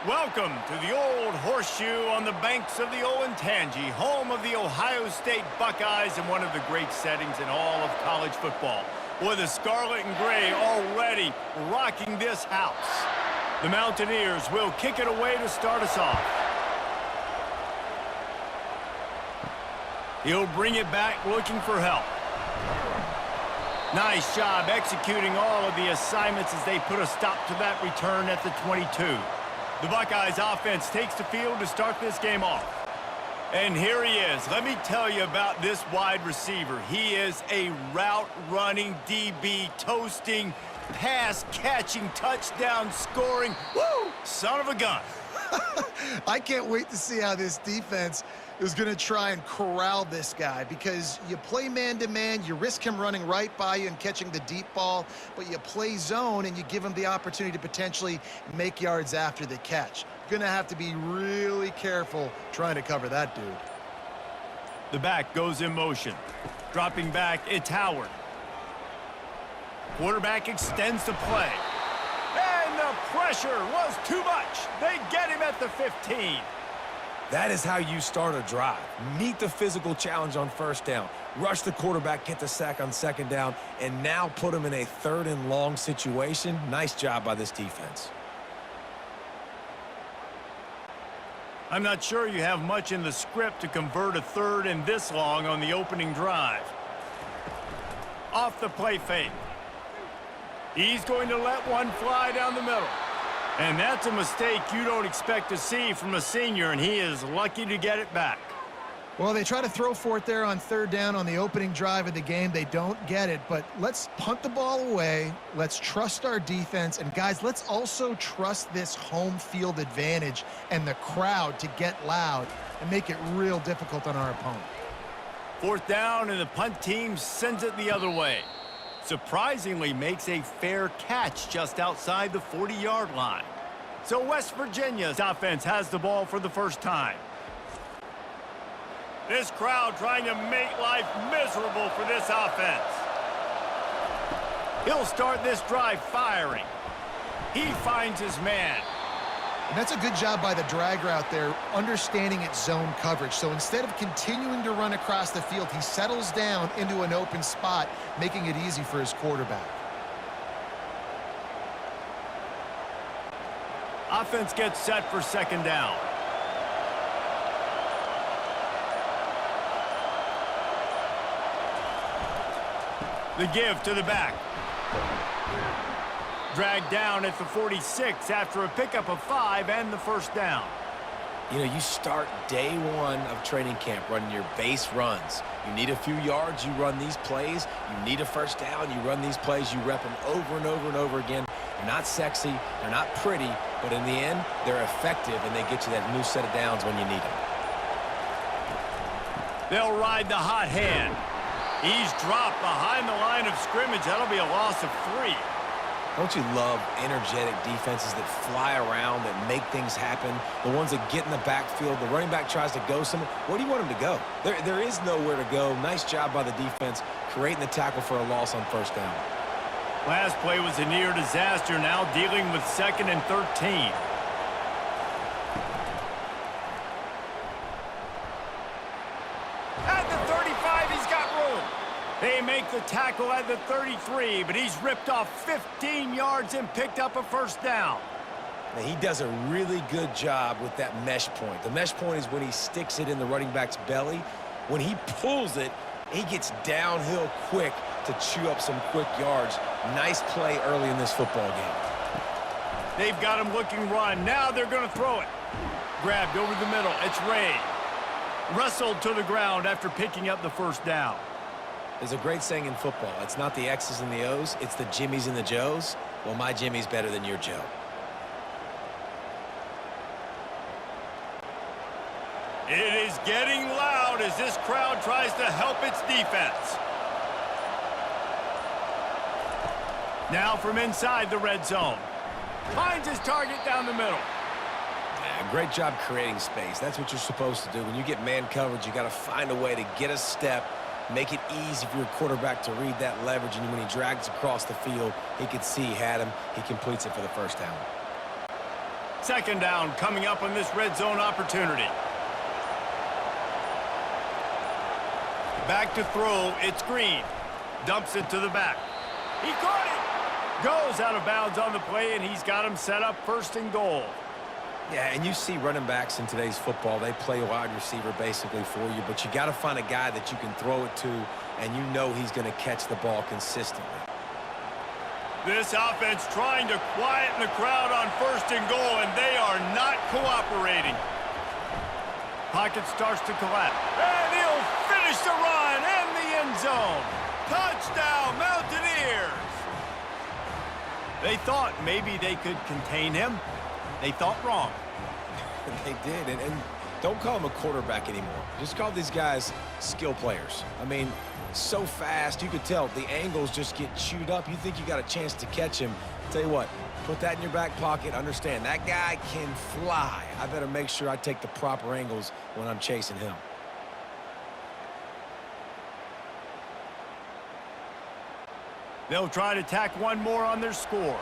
Welcome to the Old Horseshoe on the banks of the Olentangy, home of the Ohio State Buckeyes and one of the great settings in all of college football. Boy, the scarlet and gray already rocking this house. The Mountaineers will kick it away to start us off. He'll bring it back looking for help. Nice job executing all of the assignments as they put a stop to that return at the 22. The Buckeyes offense takes the field to start this game off. And here he is. Let me tell you about this wide receiver. He is a route-running DB, toasting, pass-catching, touchdown-scoring, woo, son of a gun. I can't wait to see how this defense is going to try and corral this guy, because you play man-to-man, you risk him running right by you and catching the deep ball, but you play zone and you give him the opportunity to potentially make yards after the catch. Going to have to be really careful trying to cover that dude. The back goes in motion. Dropping back, it's Howard. Quarterback extends the play. And the pressure was too much. They get him at the 15. That is how you start a drive. Meet the physical challenge on first down. Rush the quarterback, get the sack on second down, and now put him in a 3rd and long situation. Nice job by this defense. I'm not sure you have much in the script to convert a 3rd and this long on the opening drive. Off the play fake. He's going to let one fly down the middle. And that's a mistake you don't expect to see from a senior, and he is lucky to get it back. Well, they try to throw for it there on 3rd down on the opening drive of the game. They don't get it, but let's punt the ball away. Let's trust our defense. And, guys, let's also trust this home field advantage and the crowd to get loud and make it real difficult on our opponent. 4th down, and the punt team sends it the other way. Surprisingly makes a fair catch just outside the 40-yard line. So West Virginia's offense has the ball for the first time. This crowd trying to make life miserable for this offense. He'll start this drive firing. He finds his man. And that's a good job by the drag route there, understanding its zone coverage. So instead of continuing to run across the field, he settles down into an open spot, making it easy for his quarterback. Offense gets set for 2nd down. The give to the back. Dragged down at the 46 after a pickup of 5 and the 1st down. You know, you start day 1 of training camp running your base runs. You need a few yards, you run these plays. You need a 1st down, you run these plays. You rep them over and over and over again. They're not sexy, they're not pretty, but in the end, they're effective, and they get you that new set of downs when you need them. They'll ride the hot hand. He's dropped behind the line of scrimmage. That'll be a loss of 3. Don't you love energetic defenses that fly around, that make things happen? The ones that get in the backfield, the running back tries to go somewhere. Where do you want him to go? There is nowhere to go. Nice job by the defense, creating the tackle for a loss on 1st down. Last play was a near disaster, now dealing with 2nd and 13. At the 35, he's got room. They make the tackle at the 33, but he's ripped off 15 yards and picked up a 1st down. Now, he does a really good job with that mesh point. The mesh point is when he sticks it in the running back's belly. When he pulls it, he gets downhill quick to chew up some quick yards. Nice play early in this football game. They've got him looking run. Now they're going to throw it. Grabbed over the middle. It's Ray. Wrestled to the ground after picking up the 1st down. There's a great saying in football. It's not the X's and the O's, it's the Jimmies and the Joes. Well, my Jimmy's better than your Joe. It is getting loud as this crowd tries to help its defense. Now from inside the red zone. Finds his target down the middle. Yeah, great job creating space. That's what you're supposed to do. When you get man coverage, you got to find a way to get a step, make it easy for your quarterback to read that leverage, and when he drags across the field, he could see he had him. He completes it for the 1st down. Second down coming up on this red zone opportunity. Back to throw, it's Green. Dumps it to the back. He caught it! Goes out of bounds on the play, and he's got him set up first and goal. Yeah, and you see running backs in today's football, they play wide receiver basically for you, but you got to find a guy that you can throw it to, and you know he's going to catch the ball consistently. This offense trying to quieten the crowd on first and goal, and they are not cooperating. Pocket starts to collapse, and he'll finish the run in the end zone. Touchdown, Mountaineers! They thought maybe they could contain him. They thought wrong. They did, and don't call him a quarterback anymore. Just call these guys skill players. I mean, so fast, you could tell the angles just get chewed up. You think you got a chance to catch him. Tell you what, put that in your back pocket. Understand, that guy can fly. I better make sure I take the proper angles when I'm chasing him. They'll try to tack one more on their score.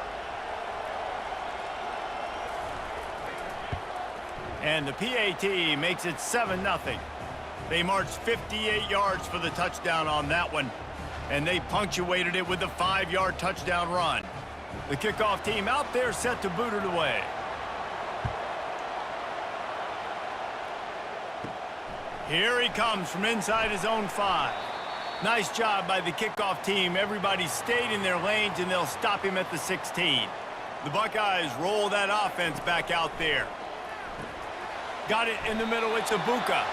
And the PAT makes it 7-0. They marched 58 yards for the touchdown on that one, and they punctuated it with a 5-yard touchdown run. The kickoff team out there set to boot it away. Here he comes from inside his own 5. Nice job by the kickoff team. Everybody stayed in their lanes, and they'll stop him at the 16. The Buckeyes roll that offense back out there. Got it in the middle. It's Ibuka.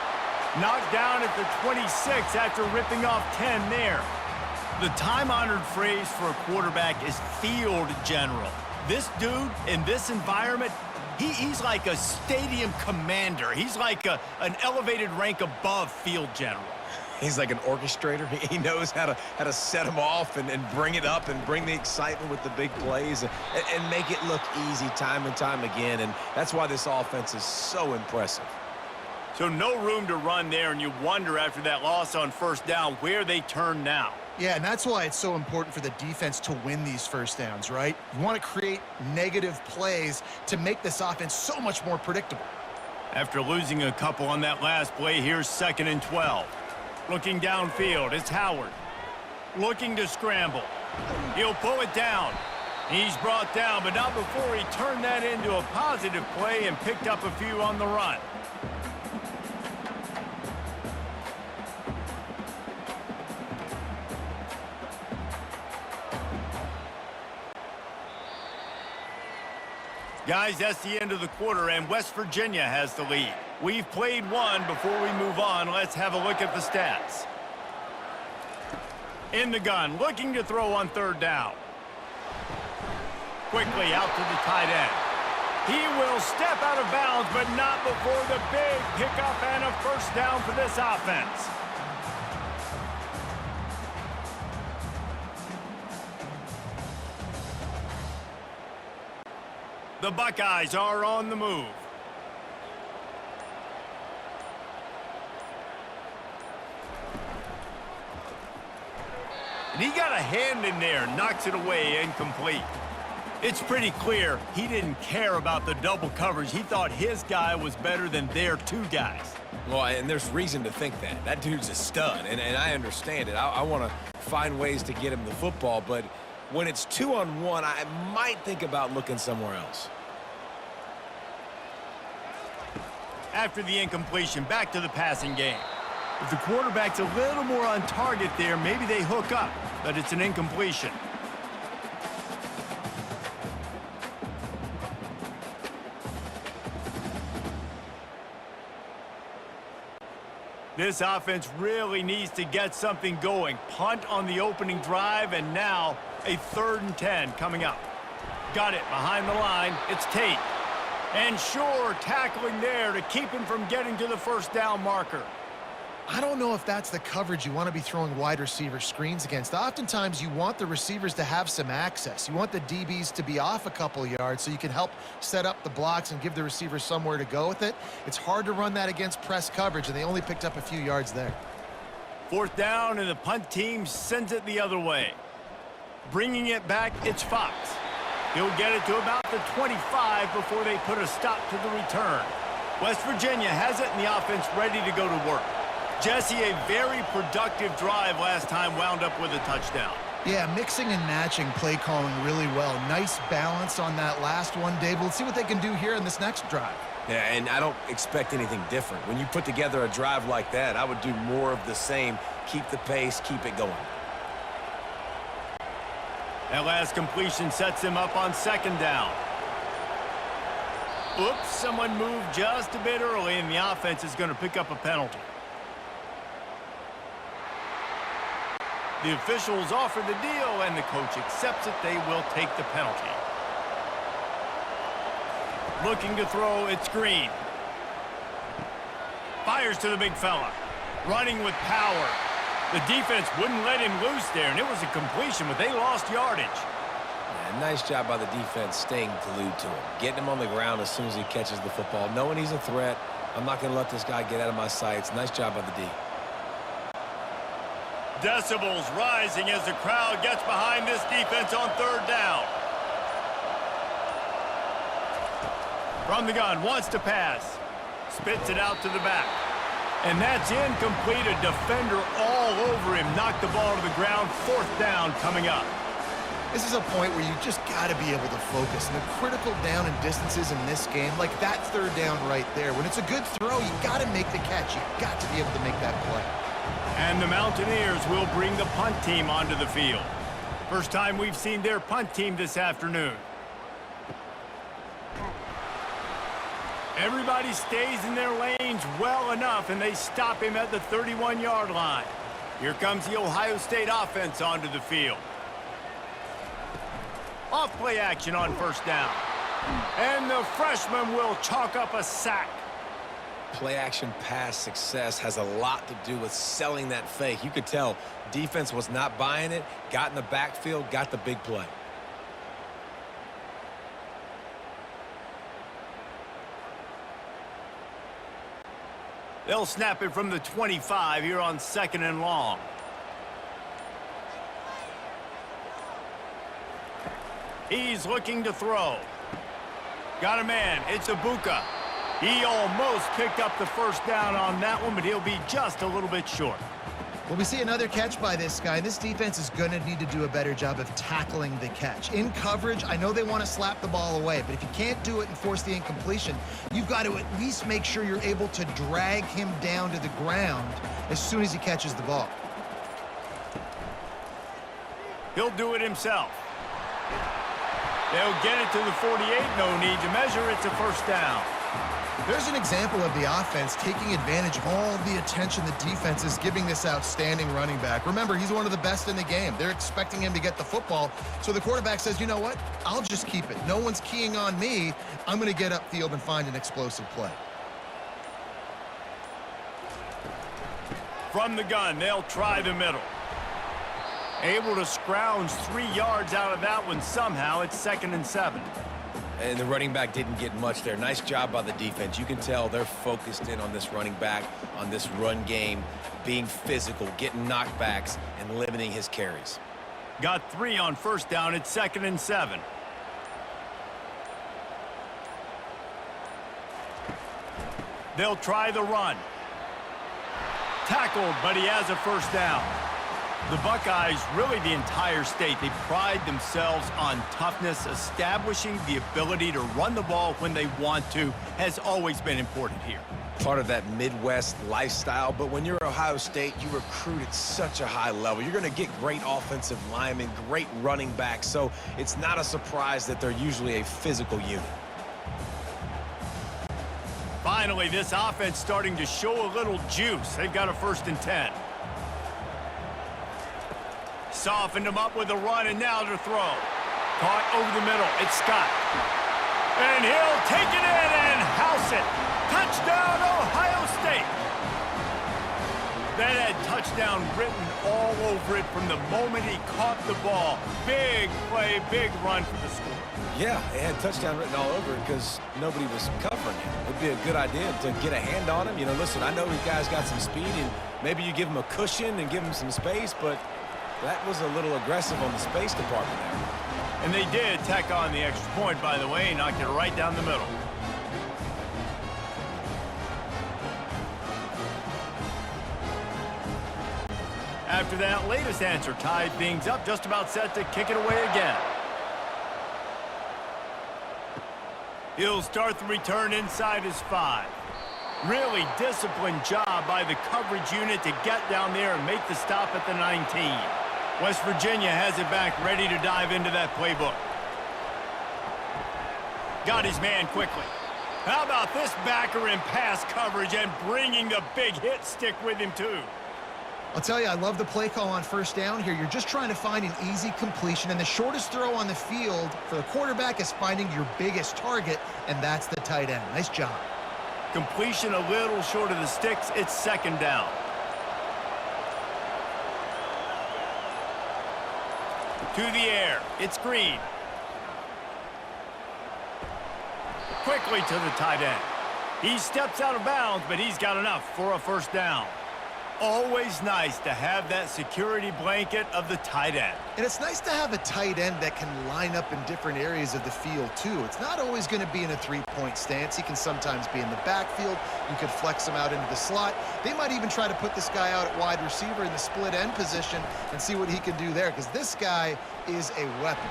Knocked down at the 26 after ripping off 10 there. The time-honored phrase for a quarterback is field general. This dude in this environment, he's like a stadium commander. He's like an elevated rank above field general. He's like an orchestrator. He knows how to set them off and bring it up and bring the excitement with the big plays and make it look easy time and time again. And that's why this offense is so impressive. So no room to run there, and you wonder after that loss on first down where they turn now. Yeah, and that's why it's so important for the defense to win these first downs, right? You want to create negative plays to make this offense so much more predictable. After losing a couple on that last play, here's 2nd and 12. Looking downfield, it's Howard. Looking to scramble. He'll pull it down. He's brought down, but not before he turned that into a positive play and picked up a few on the run. Guys, that's the end of the quarter, and West Virginia has the lead. We've played one. Before we move on, let's have a look at the stats. In the gun, looking to throw on 3rd down. Quickly out to the tight end. He will step out of bounds, but not before the big pickup and a first down for this offense. The Buckeyes are on the move. And he got a hand in there, knocks it away, incomplete. It's pretty clear he didn't care about the double coverage. He thought his guy was better than their 2 guys. Well, and there's reason to think that. That dude's a stud, and I understand it. I want to find ways to get him the football, but when it's 2-on-1, I might think about looking somewhere else. After the incompletion, back to the passing game. If the quarterback's a little more on target there, maybe they hook up, but it's an incompletion. This offense really needs to get something going. Punt on the opening drive, and now a 3rd and 10 coming up. Got it behind the line. It's Tate. And sure, tackling there to keep him from getting to the first down marker. I don't know if that's the coverage you want to be throwing wide receiver screens against. Oftentimes, you want the receivers to have some access. You want the DBs to be off a couple yards so you can help set up the blocks and give the receivers somewhere to go with it. It's hard to run that against press coverage, and they only picked up a few yards there. 4th down, and the punt team sends it the other way. Bringing it back, it's Fox. He'll get it to about the 25 before they put a stop to the return. West Virginia has it, and the offense ready to go to work. Jesse, a very productive drive last time, wound up with a touchdown. Yeah, mixing and matching play calling really well. Nice balance on that last one, Dave. Let's see what they can do here in this next drive. Yeah, and I don't expect anything different. When you put together a drive like that, I would do more of the same. Keep the pace, keep it going. That last completion sets him up on second down. Oops, someone moved just a bit early, and the offense is going to pick up a penalty. The officials offer the deal, and the coach accepts it. They will take the penalty. Looking to throw, it's Green. Fires to the big fella. Running with power. The defense wouldn't let him loose there, and it was a completion, but they lost yardage. Yeah, nice job by the defense staying glued to him. Getting him on the ground as soon as he catches the football. Knowing he's a threat, I'm not going to let this guy get out of my sights. Nice job by the D. Decibels rising as the crowd gets behind this defense on third down. From the gun, wants to pass. Spits it out to the back. And that's incomplete. A defender all over him. Knocked the ball to the ground. Fourth down coming up. This is a point where you just got to be able to focus. And the critical down and distances in this game, like that third down right there, when it's a good throw, you got to make the catch. You got to be able to make that play. And the Mountaineers will bring the punt team onto the field. First time we've seen their punt team this afternoon. Everybody stays in their lanes well enough, and they stop him at the 31-yard line. Here comes the Ohio State offense onto the field. Off play action on first down. And the freshman will chalk up a sack. Play action pass success has a lot to do with selling that fake. You could tell defense was not buying it, got in the backfield, got the big play. They'll snap it from the 25 here on second and long. He's looking to throw. Got a man. It's Ibuka. He almost picked up the first down on that one, but he'll be just a little bit short. Well, we see another catch by this guy. This defense is going to need to do a better job of tackling the catch. In coverage, I know they want to slap the ball away, but if you can't do it and force the incompletion, you've got to at least make sure you're able to drag him down to the ground as soon as he catches the ball. He'll do it himself. They'll get it to the 48. No need to measure. It's a first down. There's an example of the offense taking advantage of all the attention the defense is giving this outstanding running back. Remember, he's one of the best in the game. They're expecting him to get the football. So the quarterback says, you know what? I'll just keep it. No one's keying on me. I'm going to get upfield and find an explosive play. From the gun, they'll try the middle. Able to scrounge 3 yards out of that one somehow. It's 2nd and 7. And the running back didn't get much there. Nice job by the defense. You can tell they're focused in on this running back, on this run game, being physical, getting knockbacks, and limiting his carries. Got 3 on first down. It's 2nd and 7. They'll try the run. Tackled, but he has a first down. The Buckeyes, really the entire state, they pride themselves on toughness. Establishing the ability to run the ball when they want to has always been important here. Part of that Midwest lifestyle, but when you're Ohio State, you recruit at such a high level. You're going to get great offensive linemen, great running backs, so it's not a surprise that they're usually a physical unit. Finally, this offense starting to show a little juice. They've got a 1st and 10. Softened him up with a run, and now to throw. Caught over the middle. It's Scott. And he'll take it in and house it. Touchdown, Ohio State. That had touchdown written all over it from the moment he caught the ball. Big play, big run for the score. Yeah, it had touchdown written all over it because nobody was covering him. It'd be a good idea to get a hand on him. You know, listen, I know these guys got some speed, and maybe you give him a cushion and give him some space, but that was a little aggressive on the space department there. And they did tack on the extra point, by the way, knocked it right down the middle. After that latest answer tied things up, just about set to kick it away again. He'll start the return inside his 5. Really disciplined job by the coverage unit to get down there and make the stop at the 19. West Virginia has it back, ready to dive into that playbook. Got his man quickly. How about this backer in pass coverage and bringing the big hit stick with him too? I'll tell you, I love the play call on first down here. You're just trying to find an easy completion, and the shortest throw on the field for the quarterback is finding your biggest target, and that's the tight end. Nice job. Completion a little short of the sticks. It's second down. To the air. It's Green. Quickly to the tight end. He steps out of bounds, but he's got enough for a first down. Always nice to have that security blanket of the tight end. And it's nice to have a tight end that can line up in different areas of the field, too. It's not always going to be in a three-point stance. He can sometimes be in the backfield. You could flex him out into the slot. They might even try to put this guy out at wide receiver in the split end position and see what he can do there, because this guy is a weapon.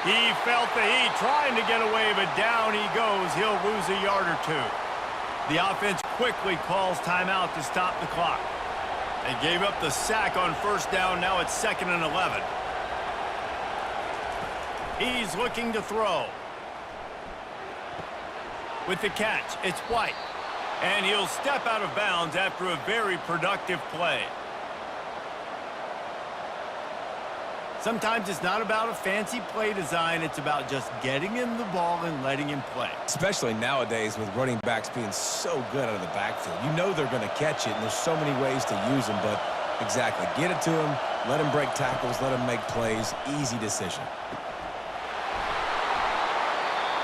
He felt the heat trying to get away, but down he goes. He'll lose a yard or two. The offense quickly calls timeout to stop the clock. They gave up the sack on first down. Now it's 2nd and 11. He's looking to throw. With the catch, it's White. And he'll step out of bounds after a very productive play. Sometimes it's not about a fancy play design. It's about just getting him the ball and letting him play. Especially nowadays with running backs being so good out of the backfield. You know they're going to catch it, and there's so many ways to use them. But exactly, get it to him, let him break tackles, let him make plays. Easy decision.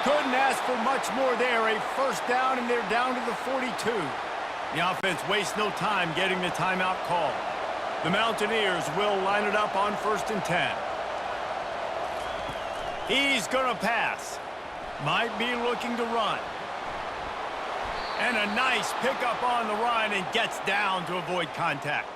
Couldn't ask for much more there. A first down, and they're down to the 42. The offense wastes no time getting the timeout call. The Mountaineers will line it up on 1st and 10. He's going to pass. Might be looking to run. And a nice pickup on the run, and gets down to avoid contact.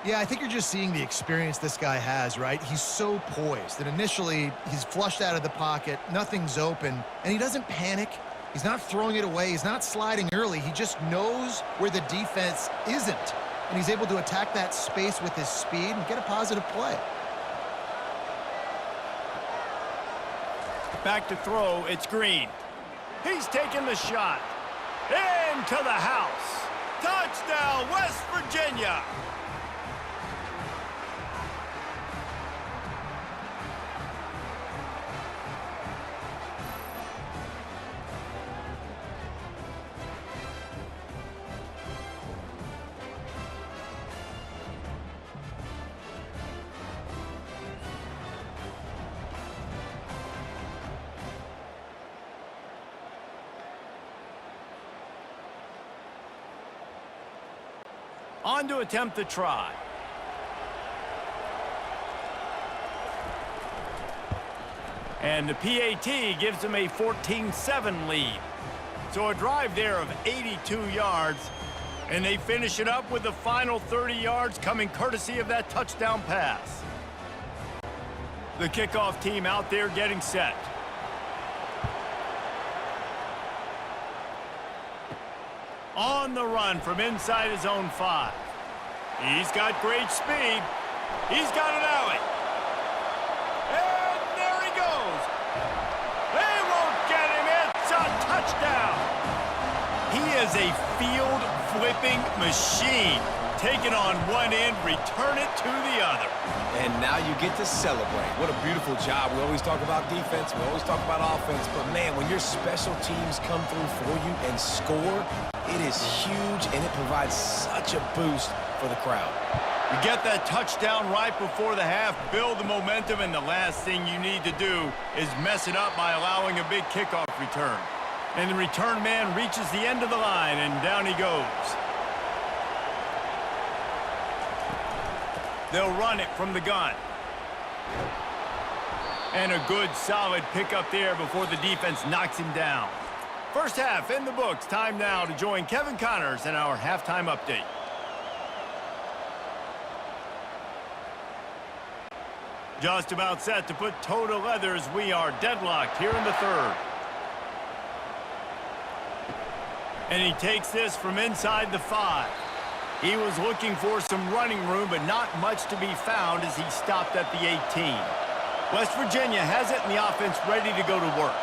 Yeah, I think you're just seeing the experience this guy has, right? He's so poised that initially he's flushed out of the pocket, nothing's open, and he doesn't panic. He's not throwing it away. He's not sliding early. He just knows where the defense isn't. And he's able to attack that space with his speed and get a positive play. Back to throw, it's Green. He's taking the shot. Into the house. Touchdown, West Virginia. On to attempt the try. And the PAT gives them a 14-7 lead. So a drive there of 82 yards. And they finish it up with the final 30 yards coming courtesy of that touchdown pass. The kickoff team out there getting set. On the run from inside his own 5. He's got great speed. He's got an alley. And there he goes. They won't get him. It's a touchdown. He is a field-flipping machine. Take it on one end, return it to the other. And now you get to celebrate. What a beautiful job. We always talk about defense. We always talk about offense. But, man, when your special teams come through for you and score, it is huge, and it provides such a boost for the crowd. You get that touchdown right before the half, build the momentum, and the last thing you need to do is mess it up by allowing a big kickoff return. And the return man reaches the end of the line, and down he goes. They'll run it from the gun. And a good, solid pickup there before the defense knocks him down. First half in the books. Time now to join Kevin Connors in our halftime update. Just about set to put toe to leather as we are deadlocked here in the third. And he takes this from inside the 5. He was looking for some running room, but not much to be found as he stopped at the 18. West Virginia has it, and the offense ready to go to work.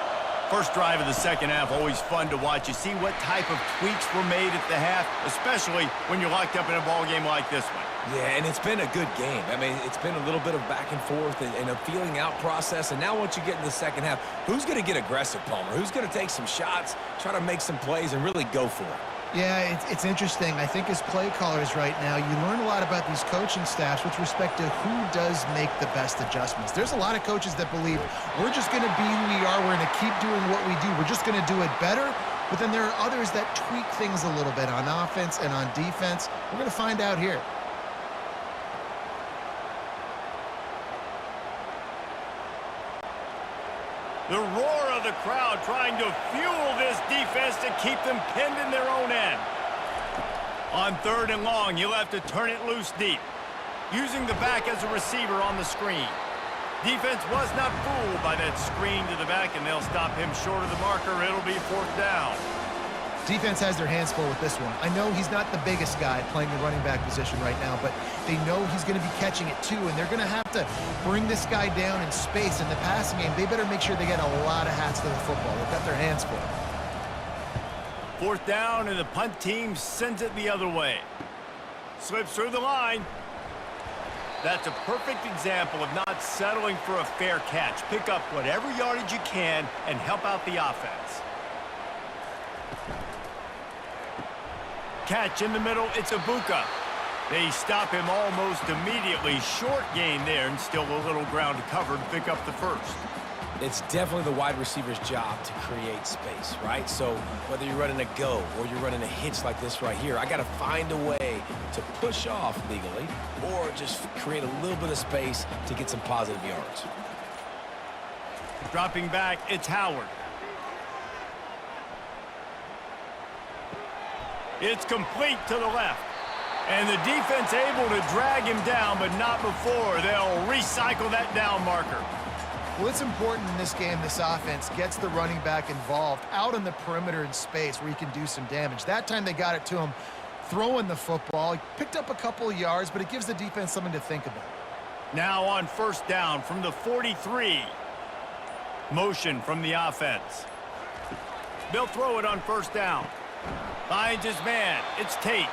First drive of the second half, always fun to watch. You see what type of tweaks were made at the half, especially when you're locked up in a ball game like this one. Yeah, and it's been a good game. I mean, it's been a little bit of back and forth and a feeling out process. And now once you get in the second half, who's going to get aggressive, Palmer? Who's going to take some shots, try to make some plays, and really go for it? Yeah, it's interesting. I think as play callers right now, you learn a lot about these coaching staffs with respect to who does make the best adjustments. There's a lot of coaches that believe we're just going to be who we are. We're going to keep doing what we do. We're just going to do it better. But then there are others that tweak things a little bit on offense and on defense. We're going to find out here. The roar of the crowd trying to fuel this defense to keep them pinned in their own end. On 3rd and long, you'll have to turn it loose deep. Using the back as a receiver on the screen. Defense was not fooled by that screen to the back, and they'll stop him short of the marker. It'll be 4th down. Defense has their hands full with this one. I know he's not the biggest guy playing the running back position right now, but they know he's going to be catching it too, and they're going to have to bring this guy down in space. In the passing game, they better make sure they get a lot of hats to the football. They've got their hands full. 4th down, and the punt team sends it the other way. Slips through the line. That's a perfect example of not settling for a fair catch. Pick up whatever yardage you can and help out the offense. Catch in the middle, it's Ibuka. They stop him almost immediately. Short gain there, and still a little ground to cover to pick up the first. It's definitely the wide receiver's job to create space, right? So whether you're running a go or you're running a hitch like this right here, I got to find a way to push off legally or just create a little bit of space to get some positive yards. Dropping back, it's Howard. It's complete to the left. And the defense able to drag him down, but not before. They'll recycle that down marker. Well, it's important in this game this offense gets the running back involved out on the perimeter in space where he can do some damage. That time they got it to him throwing the football. He picked up a couple of yards, but it gives the defense something to think about. Now on 1st down from the 43. Motion from the offense. They'll throw it on 1st down. Finds his man. It's Tate.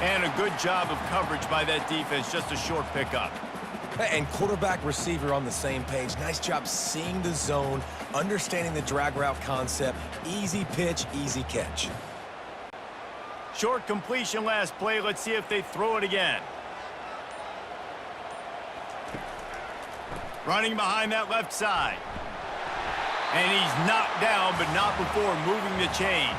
And a good job of coverage by that defense. Just a short pickup. And quarterback receiver on the same page. Nice job seeing the zone, understanding the drag route concept. Easy pitch, easy catch. Short completion last play. Let's see if they throw it again. Running behind that left side. And he's knocked down, but not before moving the chains.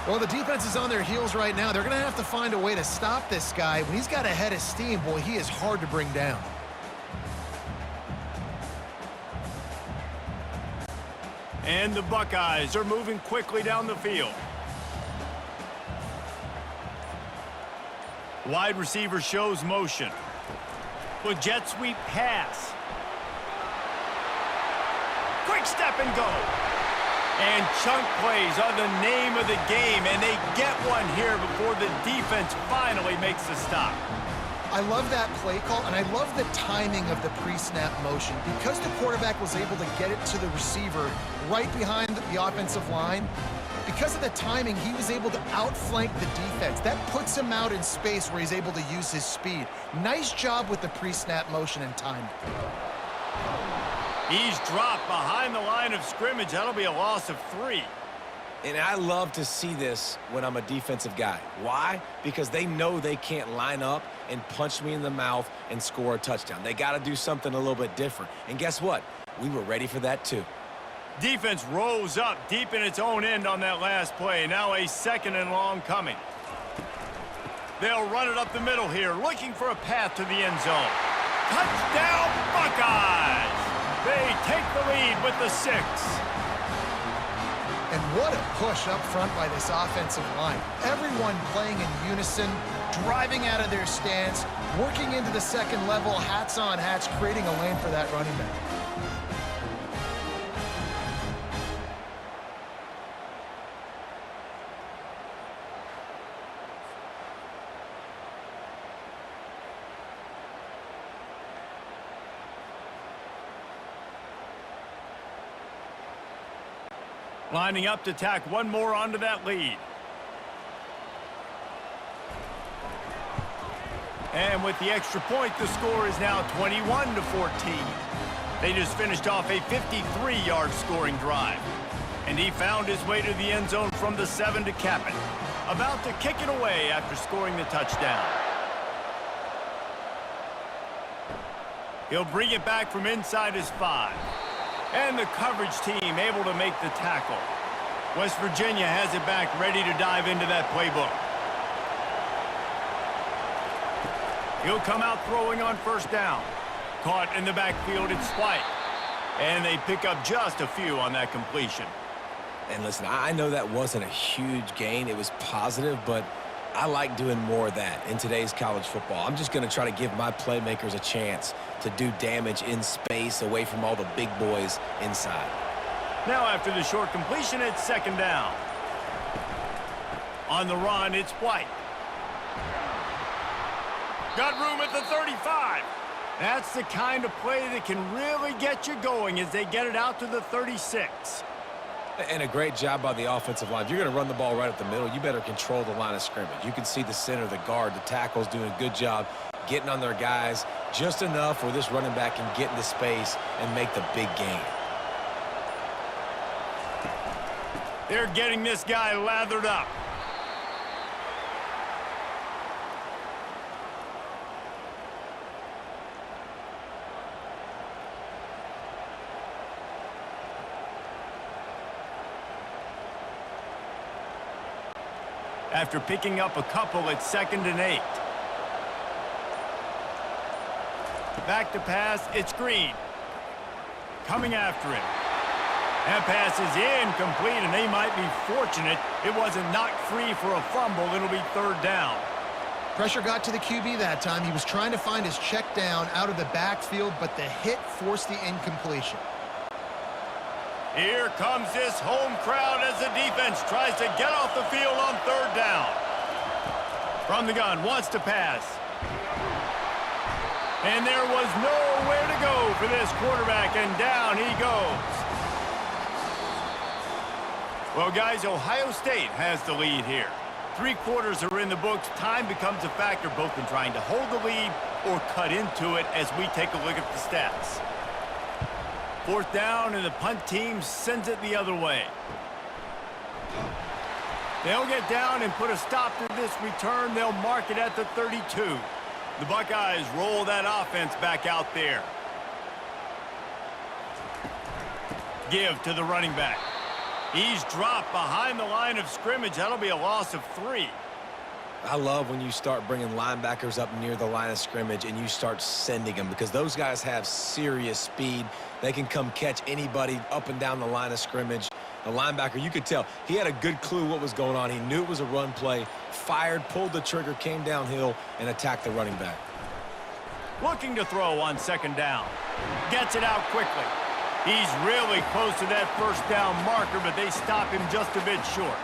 Well, the defense is on their heels right now. They're going to have to find a way to stop this guy. When he's got a head of steam, boy, he is hard to bring down. And the Buckeyes are moving quickly down the field. Wide receiver shows motion. With jet sweep pass. Quick step and go. And chunk plays are the name of the game, and they get one here before the defense finally makes the stop. I love that play call, and I love the timing of the pre-snap motion. Because the quarterback was able to get it to the receiver right behind the offensive line, because of the timing, he was able to outflank the defense. That puts him out in space where he's able to use his speed. Nice job with the pre-snap motion and timing. He's dropped behind the line of scrimmage. That'll be a loss of 3. And I love to see this when I'm a defensive guy. Why? Because they know they can't line up and punch me in the mouth and score a touchdown. They got to do something a little bit different. And guess what? We were ready for that too. Defense rose up deep in its own end on that last play. Now a 2nd and long coming. They'll run it up the middle here, looking for a path to the end zone. Touchdown, Buckeyes! They take the lead with the 6. And what a push up front by this offensive line. Everyone playing in unison, driving out of their stance, working into the second level, hats on hats, creating a lane for that running back. Lining up to tack one more onto that lead. And with the extra point, the score is now 21-14. They just finished off a 53-yard scoring drive. And he found his way to the end zone from the 7 to cap it. About to kick it away after scoring the touchdown. He'll bring it back from inside his 5. And the coverage team able to make the tackle. West Virginia has it back, ready to dive into that playbook. He'll come out throwing on first down. Caught in the backfield, it's White. And they pick up just a few on that completion. And listen, I know that wasn't a huge gain. It was positive, but I like doing more of that in today's college football. I'm just going to try to give my playmakers a chance to do damage in space away from all the big boys inside. Now after the short completion, it's second down. On the run, it's White. Got room at the 35. That's the kind of play that can really get you going as they get it out to the 36. And a great job by the offensive line. If you're going to run the ball right up the middle, you better control the line of scrimmage. You can see the center, the guard, the tackles doing a good job getting on their guys just enough where this running back can get into space and make the big gain. They're getting this guy lathered up. After picking up a couple, it's 2nd and 8. Back to pass, it's Green. Coming after him. That pass is incomplete, and they might be fortunate it wasn't knocked free for a fumble. It'll be 3rd down. Pressure got to the QB that time. He was trying to find his check down out of the backfield, but the hit forced the incompletion. Here comes this home crowd as the defense tries to get off the field on 3rd down. From the gun, wants to pass. And there was nowhere to go for this quarterback, and down he goes. Well, guys, Ohio State has the lead here. 3 quarters are in the books. Time becomes a factor both in trying to hold the lead or cut into it as we take a look at the stats. 4th down, and the punt team sends it the other way. They'll get down and put a stop to this return. They'll mark it at the 32. The Buckeyes roll that offense back out there. Give to the running back. He's dropped behind the line of scrimmage. That'll be a loss of 3. I love when you start bringing linebackers up near the line of scrimmage and you start sending them, because those guys have serious speed. They can come catch anybody up and down the line of scrimmage. The linebacker, you could tell, he had a good clue what was going on. He knew it was a run play, fired, pulled the trigger, came downhill, and attacked the running back. Looking to throw on 2nd down. Gets it out quickly. He's really close to that 1st down marker, but they stop him just a bit short.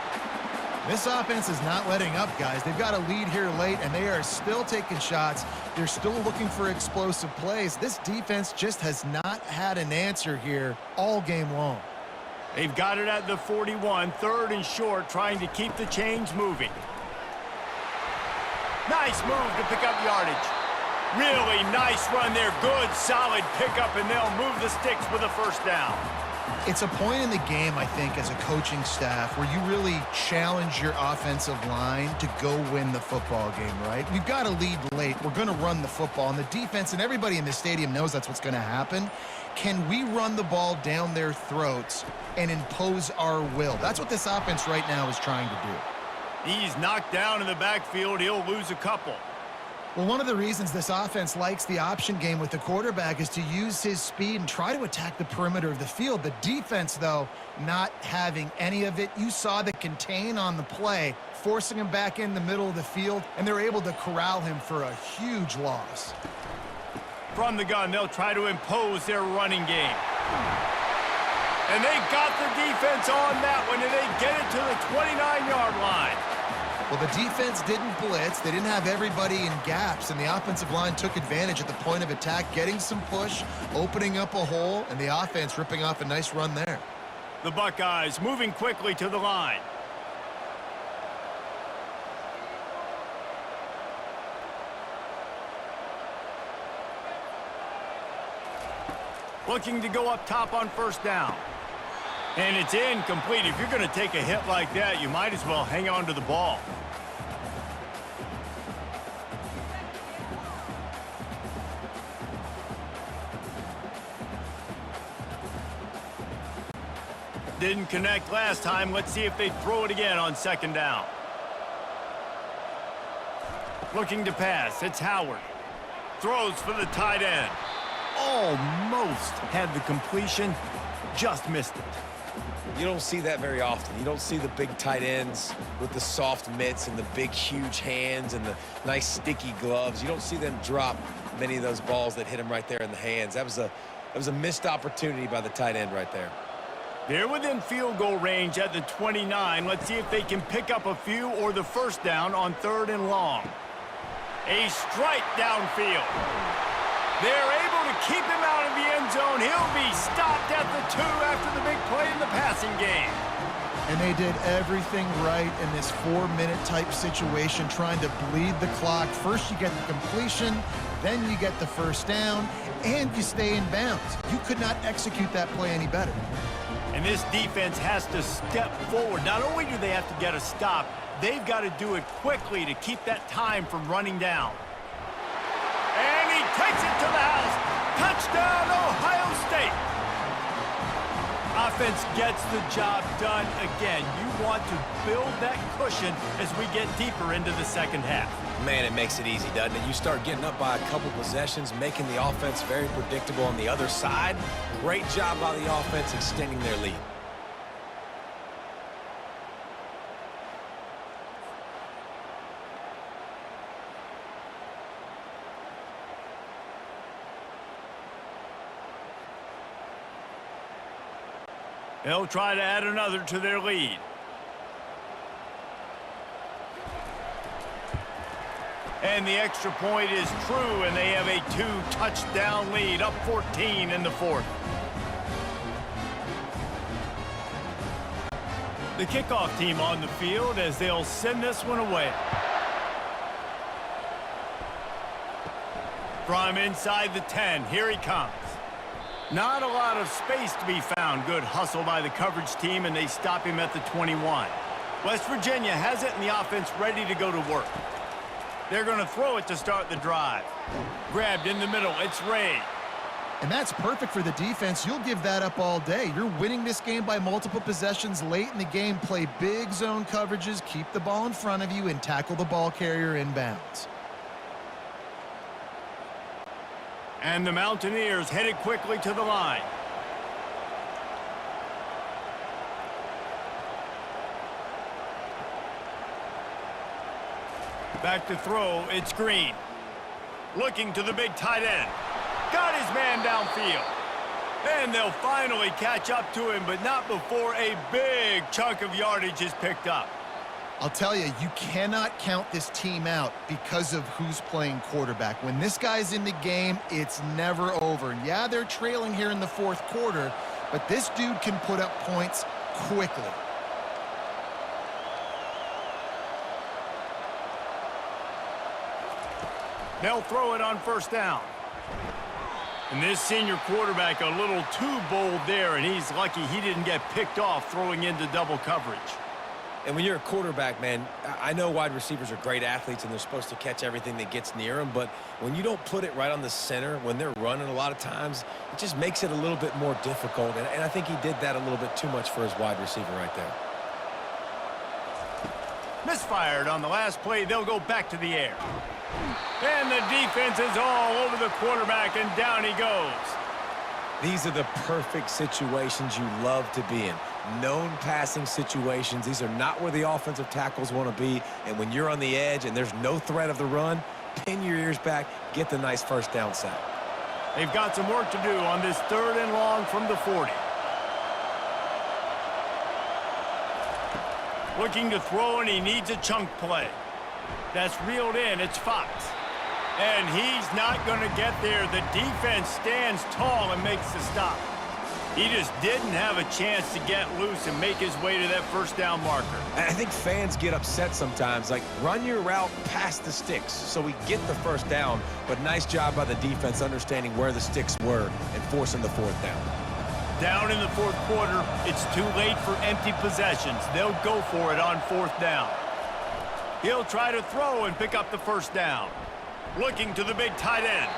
This offense is not letting up, guys. They've got a lead here late, and they are still taking shots. They're still looking for explosive plays. This defense just has not had an answer here all game long. They've got it at the 41, 3rd and short, trying to keep the chains moving. Nice move to pick up yardage. Really nice run there. Good, solid pickup, and they'll move the sticks with a 1st down. It's a point in the game, I think, as a coaching staff where you really challenge your offensive line to go win the football game, right? We've got a lead late. We're going to run the football, and the defense and everybody in the stadium knows that's what's going to happen. Can we run the ball down their throats and impose our will? That's what this offense right now is trying to do. He's knocked down in the backfield. He'll lose a couple. Well, one of the reasons this offense likes the option game with the quarterback is to use his speed and try to attack the perimeter of the field. The defense, though, not having any of it. You saw the contain on the play, forcing him back in the middle of the field, and they're able to corral him for a huge loss. From the gun, they'll try to impose their running game. And they got the defense on that one, and they get it to the 29-yard line. Well, the defense didn't blitz. They didn't have everybody in gaps, and the offensive line took advantage at the point of attack, getting some push, opening up a hole, and the offense ripping off a nice run there. The Buckeyes moving quickly to the line. Looking to go up top on first down. And it's incomplete. If you're going to take a hit like that, you might as well hang on to the ball. Didn't connect last time. Let's see if they throw it again on second down. Looking to pass. It's Howard. Throws for the tight end. Almost had the completion. Just missed it. You don't see that very often. You don't see the big tight ends with the soft mitts and the big, huge hands and the nice, sticky gloves. You don't see them drop many of those balls that hit them right there in the hands. That was a missed opportunity by the tight end right there. They're within field goal range at the 29. Let's see if they can pick up a few or the first down on 3rd and long. A strike downfield. They're able to keep him out of the end zone. He'll be stopped at the 2 after the big play in the passing game. And they did everything right in this 4-minute type situation, trying to bleed the clock. First you get the completion, then you get the first down, and you stay in bounds. You could not execute that play any better. And this defense has to step forward. Not only do they have to get a stop, they've got to do it quickly to keep that time from running down. And he takes it to the house. Touchdown, Ohio State. Offense gets the job done again. You want to build that cushion as we get deeper into the second half. Man, it makes it easy, doesn't it? You start getting up by a couple possessions, making the offense very predictable on the other side. Great job by the offense extending their lead. They'll try to add another to their lead. And the extra point is true, and they have a 2-touchdown lead, up 14 in the 4th. The kickoff team on the field as they'll send this one away. From inside the 10, here he comes. Not a lot of space to be found. Good hustle by the coverage team, and they stop him at the 21. West Virginia has it, and the offense ready to go to work. They're going to throw it to start the drive. Grabbed in the middle. It's Ray. And that's perfect for the defense. You'll give that up all day. You're winning this game by multiple possessions late in the game. Play big zone coverages, keep the ball in front of you, and tackle the ball carrier inbounds. And the Mountaineers headed quickly to the line. Back to throw, it's Green. Looking to the big tight end. Got his man downfield. And they'll finally catch up to him, but not before a big chunk of yardage is picked up. I'll tell you, you cannot count this team out because of who's playing quarterback. When this guy's in the game, it's never over. And yeah, they're trailing here in the 4th quarter, but this dude can put up points quickly. They'll throw it on first down. And this senior quarterback a little too bold there, and he's lucky he didn't get picked off throwing into double coverage. And when you're a quarterback, man, I know wide receivers are great athletes and they're supposed to catch everything that gets near them, but when you don't put it right on the center, when they're running a lot of times, it just makes it a little bit more difficult. And I think he did that a little bit too much for his wide receiver right there. Misfired on the last play. They'll go back to the air. And the defense is all over the quarterback, and down he goes. These are the perfect situations you love to be in. Known passing situations. These are not where the offensive tackles want to be. And when you're on the edge and there's no threat of the run, pin your ears back, get the nice first down sack. They've got some work to do on this 3rd and long from the 40. Looking to throw, and he needs a chunk play. That's reeled in. It's Fox. And he's not going to get there. The defense stands tall and makes the stop. He just didn't have a chance to get loose and make his way to that first down marker. I think fans get upset sometimes. Like, run your route past the sticks so we get the first down. But nice job by the defense understanding where the sticks were and forcing the 4th down. Down in the 4th quarter, it's too late for empty possessions. They'll go for it on 4th down. He'll try to throw and pick up the first down. Looking to the big tight end.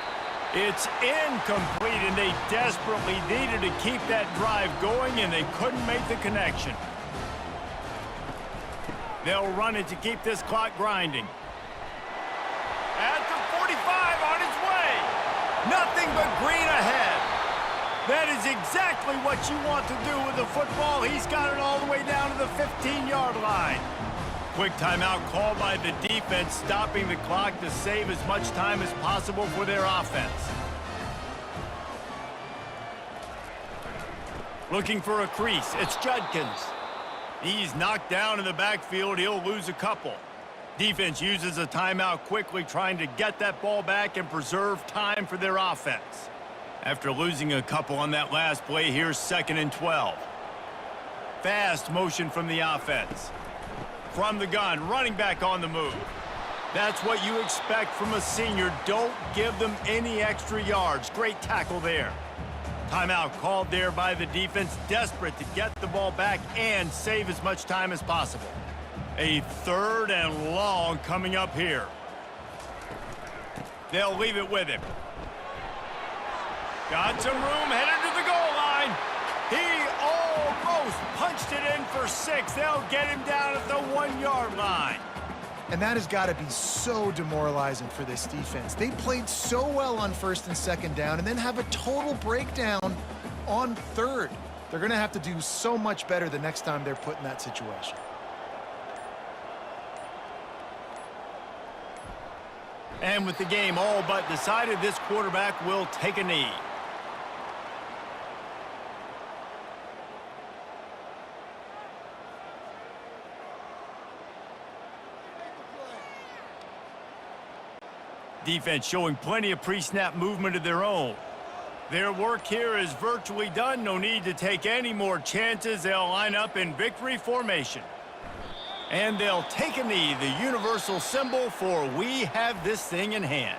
It's incomplete, and they desperately needed to keep that drive going, and they couldn't make the connection. They'll run it to keep this clock grinding. At the 45, on his way. Nothing but green ahead. That is exactly what you want to do with the football. He's got it all the way down to the 15-yard line. Quick timeout called by the defense, stopping the clock to save as much time as possible for their offense. Looking for a crease, it's Judkins. He's knocked down in the backfield. He'll lose a couple. Defense uses a timeout quickly, trying to get that ball back and preserve time for their offense. After losing a couple on that last play, here's 2nd and 12. Fast motion from the offense. From the gun, running back on the move. That's what you expect from a senior. Don't give them any extra yards. Great tackle there. Timeout called there by the defense, desperate to get the ball back and save as much time as possible. A 3rd and long coming up here. They'll leave it with him. Got some room, headed to the goal line. He almost punched it in for 6. They'll get him down at the 1-yard line. And that has got to be so demoralizing for this defense. They played so well on 1st and 2nd down and then have a total breakdown on 3rd. They're going to have to do so much better the next time they're put in that situation. And with the game all but decided, this quarterback will take a knee. Defense showing plenty of pre-snap movement of their own. Their work here is virtually done. No need to take any more chances. They'll line up in victory formation. And they'll take a knee, the universal symbol for we have this thing in hand.